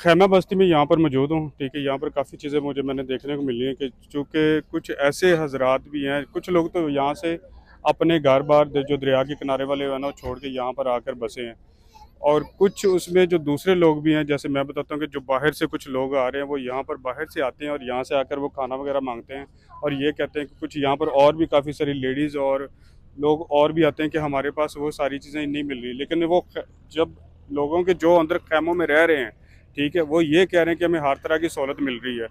खैमा बस्ती में यहाँ पर मौजूद हूँ। ठीक है, यहाँ पर काफ़ी चीज़ें मैंने देखने को मिली हैं कि चूँकि कुछ ऐसे हजरात भी हैं, कुछ लोग तो यहाँ से अपने घर बार जो दरिया के किनारे वाले हैं ना, छोड़ के यहाँ पर आकर बसे हैं। और कुछ उसमें जो दूसरे लोग भी हैं, जैसे मैं बताता हूँ कि जो बाहर से कुछ लोग आ रहे हैं, वो यहाँ पर बाहर से आते हैं और यहाँ से आकर वो खाना वगैरह मांगते हैं और ये कहते हैं कि कुछ यहाँ पर और भी काफ़ी सारी लेडीज़ और लोग और भी आते हैं कि हमारे पास वो सारी चीज़ें नहीं मिल रही। लेकिन वो जब लोगों के जो अंदर खैमों में रह रहे हैं, ठीक है, वो ये कह रहे हैं कि हमें हर तरह की सहूलत मिल रही है।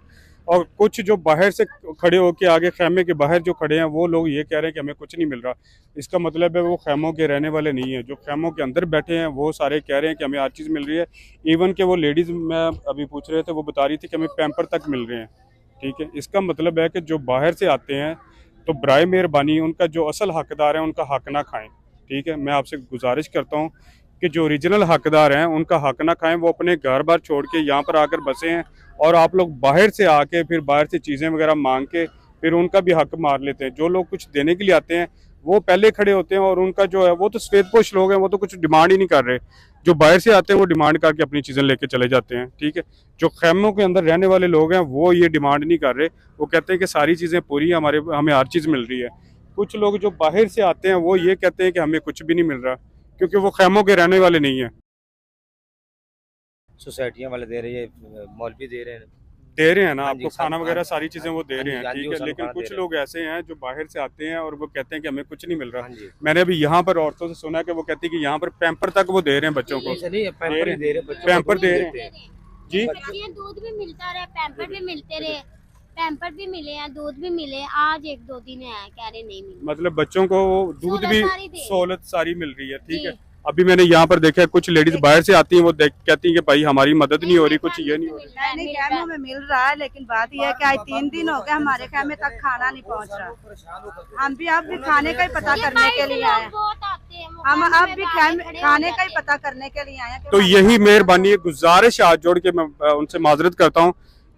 और कुछ जो बाहर से खड़े होकर आगे खैमे के बाहर जो खड़े हैं, वो लोग ये कह रहे हैं कि हमें कुछ नहीं मिल रहा। इसका मतलब है वो खैमों के रहने वाले नहीं हैं। जो खैमों के अंदर बैठे हैं वो सारे कह रहे हैं कि हमें हर चीज़ मिल रही है। इवन कि वो लेडीज़ मैं अभी पूछ रहे थे, वो बता रही थी कि हमें पैम्पर तक मिल रहे हैं। ठीक है, इसका मतलब है कि जो बाहर से आते हैं तो बराए मेहरबानी उनका जो असल हकदार है उनका हक ना खाएं। ठीक है, मैं आपसे गुजारिश करता हूँ कि जो ओरिजिनल हकदार हैं उनका हक ना खाएं। वो अपने घर बार छोड़ के यहाँ पर आकर बसे हैं और आप लोग बाहर से आके फिर बाहर से चीज़ें वगैरह मांग के फिर उनका भी हक मार लेते हैं। जो लोग कुछ देने के लिए आते हैं वो पहले खड़े होते हैं और उनका जो है वो तो सफेदपोश लोग हैं, वो तो कुछ डिमांड ही नहीं कर रहे। जो बाहर से आते हैं वो डिमांड करके अपनी चीज़ें लेके चले जाते हैं। ठीक है, जो खैमों के अंदर रहने वाले लोग हैं वो ये डिमांड नहीं कर रहे। वो कहते हैं कि सारी चीज़ें पूरी हैं, हमें हर चीज़ मिल रही है। कुछ लोग जो बाहर से आते हैं वो ये कहते हैं कि हमें कुछ भी नहीं मिल रहा, क्योंकि वो खैमों के रहने वाले नहीं हैं। सोसाइटियां वाले दे रहे हैं, मौलवी दे रहे हैं ना आपको खाना वगैरह सारी चीजें वो दे रहे हैं। ठीक है, लेकिन कुछ लोग ऐसे हैं जो बाहर से आते हैं और वो कहते हैं कि हमें कुछ नहीं मिल रहा। मैंने अभी यहाँ पर औरतों से सुना कि वो कहती है कि यहाँ पर पैम्पर तक वो दे रहे हैं बच्चों को। पैम्पर दे रहे हैं जी। दूध भी मिलता रहे, पैम्पर भी मिलते रहे, पैम्पर भी मिले हैं, दूध भी मिले। आज 1-2 दिन है कह रहे नहीं मिले। मतलब बच्चों को दूध भी सहूलत सारी मिल रही है। ठीक है, अभी मैंने यहाँ पर देखा कुछ लेडीज बाहर से आती हैं, वो कहती हैं कि भाई हमारी मदद नहीं हो रही, कुछ ये नहीं हो रही। नहीं, खैमों में मिल रहा है, लेकिन बात यह है कि आज 3 दिन हो गए हमारे खैमे तक खाना नहीं पहुँच रहा। हम भी अब भी खाने का ही पता करने के लिए आए, हम अब भी खाने का ही पता करने के लिए आए। तो यही मेहरबानी है, गुजारिश हाथ जोड़ के मैं उनसे माजरत करता हूँ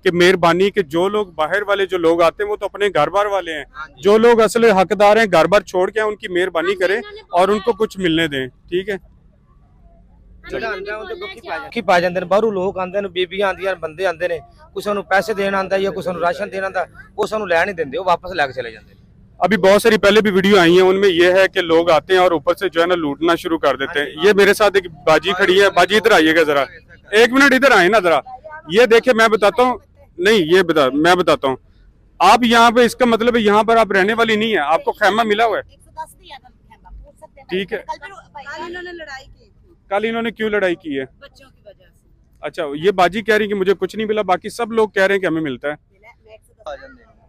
कि मेहरबानी के जो लोग बाहर वाले जो लोग आते हैं वो तो अपने घर बार वाले हैं। जो लोग असल हकदार हैं घर बार छोड़ के उनकी मेहरबानी करें और उनको कुछ मिलने दें। ठीक है, की पा जाते हैं बाहरों लोग आते हैं, बीबियां आंदियां, बंदे आते हैं, कुछ पैसे देना आता है या कुछ राशन देना आता, वो सानू लै नहीं देंगे, वो वापस लैके चले जाते हैं। अभी बहुत सारी पहले भी वीडियो आई हैं, उनमें यह है कि लोग आते हैं और ऊपर से जो है ना लूटना शुरू कर देते हैं। ये मेरे साथ एक बाजी खड़ी है, बाजी इधर आइएगा जरा, 1 मिनट इधर आए ना जरा। ये देखे मैं बताता हूँ, नहीं ये मैं बताता हूँ। आप यहाँ पे, इसका मतलब है यहाँ पर आप रहने वाली नहीं है, आपको खैमा मिला हुआ है। ठीक है, कल इन्होंने क्यों लड़ाई की है? बच्चों की वजह से। अच्छा, ये बाजी कह रही कि मुझे कुछ नहीं मिला, बाकी सब लोग कह रहे हैं कि हमें मिलता है।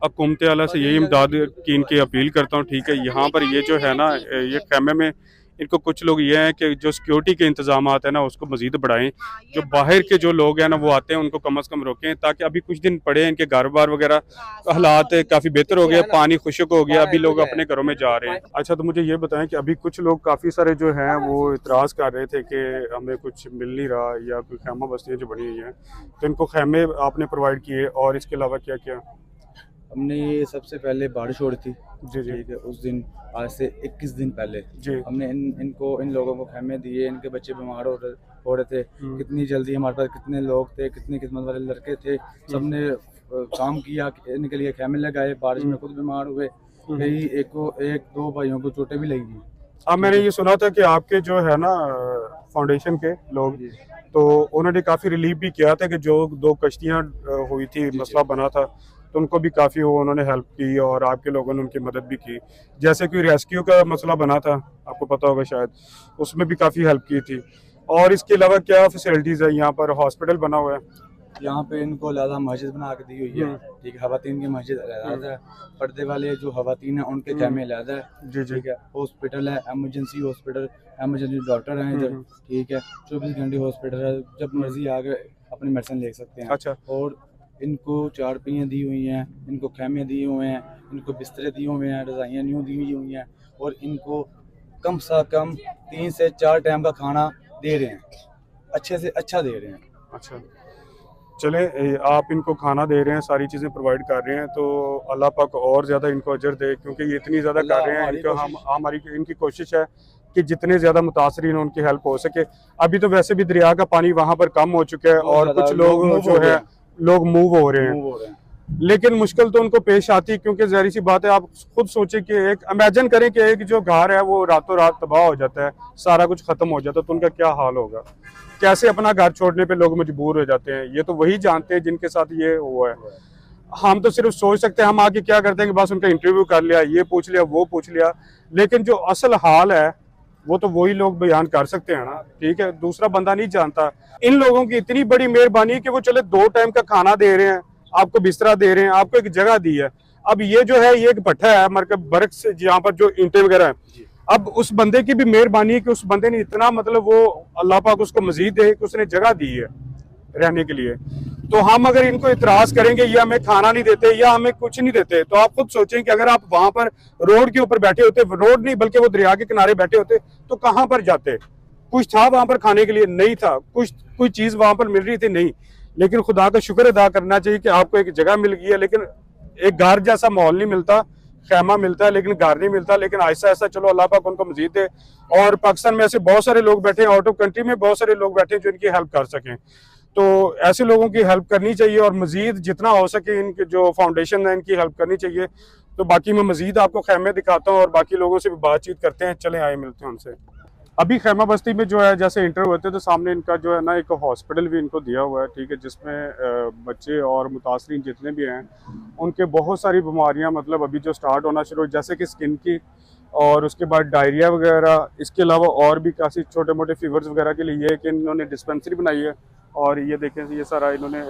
हुकूमत आला से यही इमदाद की इनकी अपील करता हूँ। ठीक है, यहाँ पर ये जो है ना, ये खैमे में इनको कुछ लोग ये हैं कि जो सिक्योरिटी के इंतजाम है ना उसको मजीद बढ़ाएं। जो बाहर के जो लोग हैं ना वो आते हैं उनको कम से कम रोकें, ताकि अभी कुछ दिन पड़े इनके घर बार वगैरह हालात काफ़ी बेहतर हो गया, पानी खुश्क हो गया, अभी लोग अपने घरों में जा रहे हैं। अच्छा, तो मुझे ये बताएं कि अभी कुछ लोग काफ़ी सारे जो हैं वो इतराज़ कर रहे थे कि हमें कुछ मिल नहीं रहा या कोई खैमा बस्तियाँ जो बनी हुई हैं, तो इनको खैमे आपने प्रोवाइड किए और इसके अलावा क्या क्या? हमने ये सबसे पहले बाढ़ छोड़ी थी जी जी। ठीक है, उस दिन आज से 21 दिन पहले जी हमने इन लोगों को खैमे दिए। इनके बच्चे बीमार हो रहे थे। कितनी जल्दी हमारे पास कितने लोग थे, कितनी किस्मत वाले लड़के थे, सबने काम किया, इनके लिए खैमे लगाए। बारिश में खुद बीमार हुए, कई एक दो भाइयों को चोटें भी लगी। अब मैंने ये सुना था कि आपके जो है ना फाउंडेशन के लोग, तो उन्होंने काफ़ी रिलीफ भी किया था कि जो 2 कश्तियाँ हुई थी, मसला बना था, तो उनको भी काफ़ी उन्होंने हेल्प की और आपके लोगों ने उनकी मदद भी की। जैसे कोई रेस्क्यू का मसला बना था, आपको पता होगा शायद, उसमें भी काफ़ी हेल्प की थी। और इसके अलावा क्या फैसिलिटीज़ है यहाँ पर? हॉस्पिटल बना हुआ है यहाँ पे, इनको अलग मस्जिद बना के दी हुई है। ठीक है, खवातीन की मस्जिद अलग है, पर्दे वाले जो खवातीन है उनके खैमे अलग है। जी जी। ठीक है, हॉस्पिटल है, एमरजेंसी हॉस्पिटल, एमरजेंसी डॉक्टर हैं इधर। ठीक है, 24 घंटे हॉस्पिटल है, जब मर्जी आके अपनी मेडिसिन ले सकते हैं। अच्छा, और इनको चारपाइयाँ दी हुई हैं, इनको खैमे दिए हुए हैं, इनको बिस्तरे दिए हुए हैं, रज़ाइयाँ न्यू दी हुई हैं, और इनको कम से कम 3 से 4 टाइम का खाना दे रहे हैं, अच्छे से अच्छा दे रहे हैं। अच्छा, चले आप इनको खाना दे रहे हैं, सारी चीज़ें प्रोवाइड कर रहे हैं, तो अल्लाह पाक और ज़्यादा इनको अजर दे, क्योंकि ये इतनी ज़्यादा कर रहे हैं। इनको हमारी इनकी कोशिश है कि जितने ज़्यादा मुतासरीन हैं उनकी हेल्प हो सके। अभी तो वैसे भी दरिया का पानी वहाँ पर कम हो चुका है और कुछ लोग जो है लोग मूव हो रहे हैं, लेकिन मुश्किल तो उनको पेश आती है, क्योंकि ज़ाहिर सी बात है, आप खुद सोचें कि एक इमेजिन करें कि एक जो घर है वो रातों रात तबाह हो जाता है, सारा कुछ ख़त्म हो जाता है, तो उनका क्या हाल होगा, कैसे अपना घर छोड़ने पे लोग मजबूर हो जाते हैं। ये तो वही जानते हैं जिनके साथ ये हुआ है। हम तो सिर्फ सोच सकते हैं, हम आगे क्या करते हैं कि बस उनका इंटरव्यू कर लिया, ये पूछ लिया, वो पूछ लिया, लेकिन जो असल हाल है वो तो वही लोग बयान कर सकते हैं ना, ठीक है, दूसरा बंदा नहीं जानता। इन लोगों की इतनी बड़ी मेहरबानी कि वो चले 2 टाइम का खाना दे रहे हैं, आपको बिस्तरा दे रहे हैं, आपको एक जगह दी है। अब ये जो है ये एक भट्ठा है मरकब बर्क से, यहाँ पर जो ईंटें वगैरह है, अब उस बंदे की भी मेहरबानी है कि उस बंदे ने इतना मतलब वो अल्लाह पाक उसको मजीद दे कि उसने जगह दी है रहने के लिए। तो हम अगर इनको इतराज करेंगे या हमें खाना नहीं देते या हमें कुछ नहीं देते, तो आप खुद सोचें कि अगर आप वहां पर रोड के ऊपर बैठे होते, रोड नहीं बल्कि वो दरिया के किनारे बैठे होते, तो कहां पर जाते? कुछ था वहां पर खाने के लिए? नहीं था। कुछ कोई चीज वहां पर मिल रही थी? नहीं। लेकिन खुदा का शुक्र अदा करना चाहिए कि आपको एक जगह मिल गई है, लेकिन एक घर जैसा माहौल नहीं मिलता, खैमा मिलता है लेकिन घर नहीं मिलता। लेकिन ऐसा ऐसा चलो अल्लाह पाक उनको मजीद दे। और पाकिस्तान में ऐसे बहुत सारे लोग बैठे हैं, आउट ऑफ कंट्री में बहुत सारे लोग बैठे हैं जो इनकी हेल्प कर सकें, तो ऐसे लोगों की हेल्प करनी चाहिए और मजीद जितना हो सके इनके जो फाउंडेशन है इनकी हेल्प करनी चाहिए। तो बाकी मैं मजीद आपको खैमे दिखाता हूँ और बाकी लोगों से भी बातचीत करते हैं। चलें आए मिलते हैं उनसे। अभी खैमा बस्ती में जो है जैसे इंटर होते तो सामने इनका जो है ना एक हॉस्पिटल भी इनको दिया हुआ है, ठीक है, जिसमें बच्चे और मुतासरीन जितने भी हैं उनके बहुत सारी बीमारियां मतलब अभी जो स्टार्ट होना शुरू, जैसे कि स्किन की और उसके बाद डायरिया वगैरह, इसके अलावा और भी काफ़ी छोटे मोटे फीवर्स वगैरह के लिए कि इन्होंने डिस्पेंसरी बनाई है। और ये देखें ये सारा इन्होंने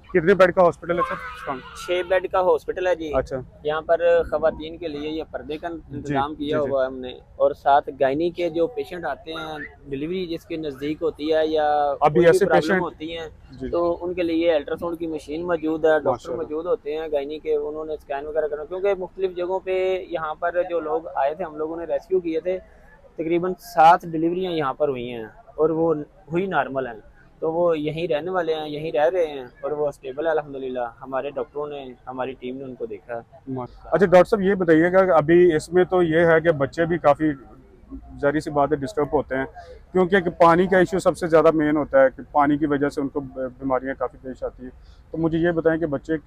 कितने बेड का हॉस्पिटल है सर? 6 बेड का हॉस्पिटल है जी। अच्छा। यहाँ पर खवातीन के लिए ये पर्दे का इंतजाम किया जी। हुआ है हमने, और साथ गायनी के जो पेशेंट आते हैं, डिलीवरी जिसके नज़दीक होती है या अभी कोई भी ऐसे प्रॉब्लम पेशेंट होती हैं, जी। तो उनके लिए अल्ट्रासाउंड की मशीन मौजूद है, डॉक्टर माशाल्लाह। मौजूद होते हैं गायनी के, उन्होंने स्कैन वगैरह करना, क्योंकि मुख्तलिफ जगहों पे यहाँ पर जो लोग आए थे हम लोगों ने रेस्क्यू किए थे, तकरीबन 7 डिलीवरियाँ यहाँ पर हुई हैं और वो हुई नॉर्मल हैं, तो वो यहीं रहने वाले हैं, यहीं रह रहे हैं और वो स्टेबल है अल्हम्दुलिल्लाह। हमारे डॉक्टरों ने, हमारी टीम ने उनको देखा है। अच्छा डॉक्टर साहब ये बताइएगा कि अभी इसमें तो ये है कि बच्चे भी काफ़ी ज़ाहिर सी बात है डिस्टर्ब होते हैं, क्योंकि कि पानी का इशू सबसे ज़्यादा मेन होता है कि पानी की वजह से उनको बीमारियां काफ़ी पेश आती है। तो मुझे ये बताएं कि बच्चे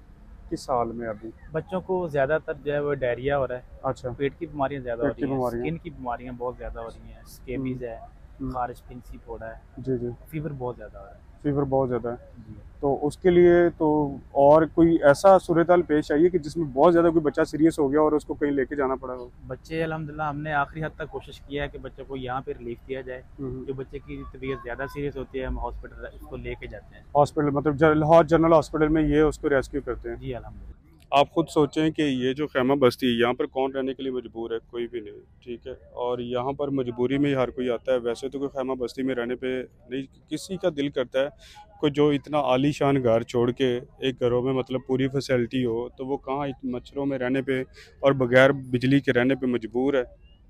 किस हाल में अभी? बच्चों को ज़्यादातर जो है वो डायरिया हो रहा है, अच्छा। पेट की बीमारियां ज़्यादा हो पेट की रही हैं, बीमारियां। स्किन की बीमारियां बहुत ज़्यादा हो रही हैं, स्केबीज है, खारिश पिंसी फोड़ा है, जी जी। फीवर बहुत ज़्यादा हो रहा है फीवर बहुत ज़्यादा है, जी। तो उसके लिए तो और कोई ऐसा सूरत हाल पेश आई है कि जिसमें बहुत ज़्यादा कोई बच्चा सीरियस हो गया और उसको कहीं लेके जाना पड़ा हो? बच्चे अल्हम्दुलिल्लाह हमने आखिरी हद तक कोशिश किया है कि बच्चों को यहाँ पे रिलीफ दिया जाए। जो बच्चे की तबीयत ज़्यादा सीरियस होती है हम हॉस्पिटल उसको लेके जाते हैं। हॉस्पिटल मतलब लाहौर जनरल हॉस्पिटल में ये उसको रेस्क्यू करते हैं? जी अल्हम्दुलिल्लाह। आप खुद सोचें कि ये जो खैमा बस्ती है यहाँ पर कौन रहने के लिए मजबूर है? कोई भी नहीं, ठीक है, और यहाँ पर मजबूरी में ही हर कोई आता है। वैसे तो कोई खैमा बस्ती में रहने पे नहीं, किसी का दिल करता है कोई जो इतना आलीशान घर छोड़ के एक घरों में मतलब पूरी फैसिलिटी हो, तो वो कहाँ मच्छरों में रहने पे और बगैर बिजली के रहने पे मजबूर है?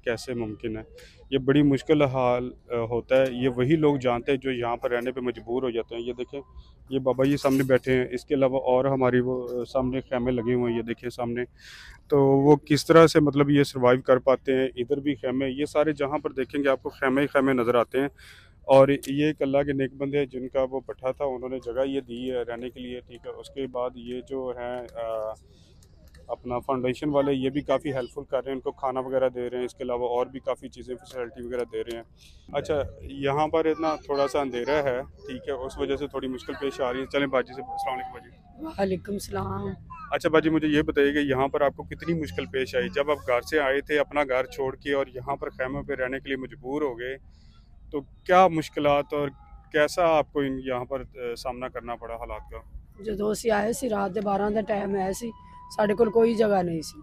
कैसे मुमकिन है? ये बड़ी मुश्किल हाल होता है। ये वही लोग जानते हैं जो यहाँ पर रहने पे मजबूर हो जाते हैं। ये देखें ये बाबा ये सामने बैठे हैं, इसके अलावा और हमारी वो सामने खैमे लगे हुए हैं, ये देखें सामने, तो वो किस तरह से मतलब ये सर्वाइव कर पाते हैं। इधर भी खैमे, ये सारे जहाँ पर देखेंगे आपको खैमे ही खैमे नज़र आते हैं। और ये एक अल्लाह के नेक बंदे हैं जिनका वो पट्टा था, उन्होंने जगह ये दी है रहने के लिए, ठीक है। उसके बाद ये जो है अपना फाउंडेशन वाले ये भी काफ़ी हेल्पफुल कर रहे हैं, उनको खाना वगैरह दे रहे हैं, इसके अलावा और भी काफ़ी चीज़ें फैसिलिटी वगैरह दे रहे हैं। अच्छा यहाँ पर इतना थोड़ा सा अंधेरा है, ठीक है, उस वजह से थोड़ी मुश्किल पेश आ रही है। चलें बाजी से, अस्सलाम वालेकुम बाजी। वालेकुम सलाम। अच्छा बाजी मुझे ये बताइए कि यहाँ पर आपको कितनी मुश्किल पेश आई जब आप घर से आए थे अपना घर छोड़ के और यहाँ पर खैमों पे रहने के लिए मजबूर हो गए, तो क्या मुश्किलात और कैसा आपको यहाँ पर सामना करना पड़ा हालात का? ਜਦੋਂ ਅਸੀਂ ਆਏ ਸੀ ਰਾਤ ਦੇ 12 ਦਾ ਟਾਈਮ ਆਇਆ ਸੀ, ਸਾਡੇ ਕੋਲ ਕੋਈ ਜਗ੍ਹਾ ਨਹੀਂ ਸੀ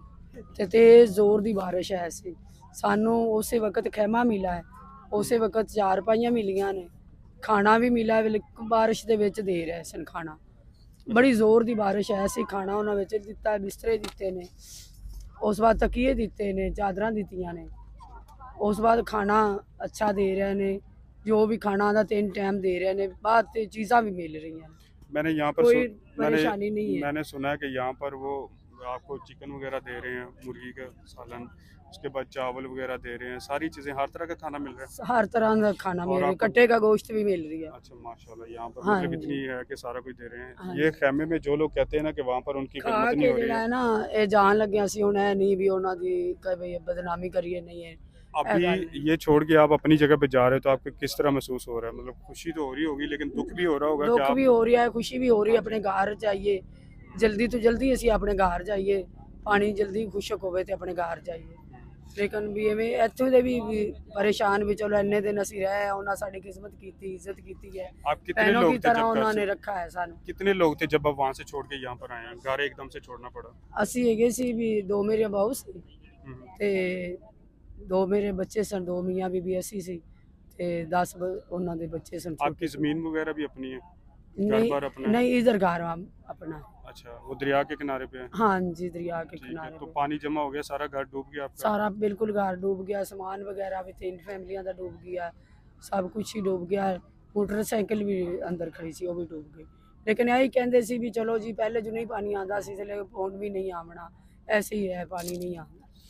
ਤੇ ਤੇਜ਼ ਜ਼ੋਰ ਦੀ ਬਾਰਿਸ਼ ਆਈ ਸੀ। ਸਾਨੂੰ ਉਸੇ ਵਕਤ ਖੈਮਾ ਮਿਲਾ ਹੈ, ਉਸੇ ਵਕਤ ਚਾਰਪਾਈਆਂ ਮਿਲੀਆਂ ਨੇ, ਖਾਣਾ ਵੀ ਮਿਲਾ ਬਾਰਿਸ਼ ਦੇ ਵਿੱਚ ਦੇ ਰਹੇ ਸਨ ਖਾਣਾ। ਬੜੀ ਜ਼ੋਰ ਦੀ ਬਾਰਿਸ਼ ਆਈ ਸੀ, ਖਾਣਾ ਉਹਨਾਂ ਵਿੱਚ ਦਿੱਤਾ, ਬਿਸਤਰੇ ਦਿੱਤੇ ਨੇ, ਉਸ ਬਾਅਦ ਤਕੀਏ ਦਿੱਤੇ ਨੇ, ਚਾਦਰਾਂ ਦਿੱਤੀਆਂ ਨੇ, ਉਸ ਬਾਅਦ ਖਾਣਾ ਅੱਛਾ ਦੇ ਰਹੇ ਨੇ, ਜੋ भी खाना आंदा 3 टाइम दे रहे हैं, बाद ते चीज़ां भी मिल रही हैं। मैंने यहाँ पर कोई परेशानी नहीं है। मैंने सुना है कि यहाँ पर वो आपको चिकन वगैरह दे रहे हैं, मुर्गी का सालन, उसके बाद चावल वगैरह दे रहे हैं, सारी चीज़ें, हर तरह का खाना मिल रहा है। हर तरह का खाना और मिल रहा है, आपको- कट्टे का गोश्त भी मिल रही है। अच्छा माशाल्लाह, यहाँ पर हाँ मतलब जी। इतनी है कि सारा कुछ दे रहे हैं। हाँ ये खेमे में जो लोग कहते हैं ना कि वहाँ पर उनकी खा खिदमत नहीं के हो रही ਜਿਹੜਾ है, ਹੈ ਨਾ ਇਹ ਜਾਣ ਲੱਗਿਆ ਸੀ ਹੁਣ ਇਹ ਨਹੀਂ ਵੀ ਉਹਨਾਂ ਦੀ ਕਦੇ ਬਦਨਾਮੀ ਕਰੀਏ नहीं है। अभी ये छोड़ के आप अपनी जगह पे जा रहे हो तो आपको किस तरह महसूस हो रहा है? मतलब खुशी तो हो रही होगी लेकिन दुख भी हो रहा होगा कि ਦੁੱਖ आप ਵੀ ਹੋ ਰਿਹਾ ਹੈ, ਖੁਸ਼ੀ ਵੀ ਹੋ ਰਹੀ ਹੈ, ਆਪਣੇ ਘਰ ਜਾਈਏ ਜਲਦੀ ਤੋਂ ਜਲਦੀ ਅਸੀਂ ਆਪਣੇ ਘਰ ਜਾਈਏ, ਪਾਣੀ ਜਲਦੀ ਖੁਸ਼ਕ ਹੋਵੇ ਤੇ ਆਪਣੇ ਘਰ ਜਾਈਏ। ਲੇਕਿਨ ਵੀ ਐਵੇਂ ਇੱਥੋਂ ਦੇ ਵੀ ਪਰੇਸ਼ਾਨ ਵੀ ਚਲੋ ਇੰਨੇ ਦਿਨ ਅਸੀਂ ਰਹੇ ਉਹਨਾਂ ਸਾਡੀ ਕਿਸਮਤ ਕੀਤੀ ਇੱਜ਼ਤ ਕੀਤੀ ਹੈ आप कितने बहनों लोग की थे तरह जब घर ਉਹਨਾਂ से, ਨੇ ਰੱਖਾ ਹੈ ਸਾਨੂੰ। कितने लोग थे जब आप वहाँ से छोड़ के यहाँ पर आए हैं? घर एकदम से छोड़ना पड़ा? ਅਸੀਂ ਹੈਗੇ ਸੀ ਵੀ 2 ਮੇਰੇ ਬਹੂ ਸੀ हम्म। ਤੇ 2 ਮੇਰੇ ਬੱਚੇ ਸਨ, 2 ਮੀਆਂ ਬੀਬੀ ਅਸੀਂ ਸੀ ਤੇ 10 ਉਹਨਾਂ ਦੇ ਬੱਚੇ ਸਨ आपकी ਛੋਟੇ। ज़मीन वगैरह भी अपनी है? नहीं बार अपना है? नहीं इधर घर अपना। अच्छा, वो दरिया के किनारे पे है? हाँ जी, दरिया के ठीक है, किनारे तो पे। पानी जमा हो गया, सारा घर डूब गया आपका? सारा बिल्कुल घर डूब गया, सामान वगैरह भी 3 फैमिलियां दा डूब गया, सब कुछ ही डूब गया। मोटरसाइकिल भी अंदर खड़ी सी, वो भी डूब गई। लेकिन यही कहते सी भी चलो जी पहले जो नहीं पानी आंदा सी, इसलिए हुण भी नहीं आमना, ऐसे ही है, पानी नहीं आना।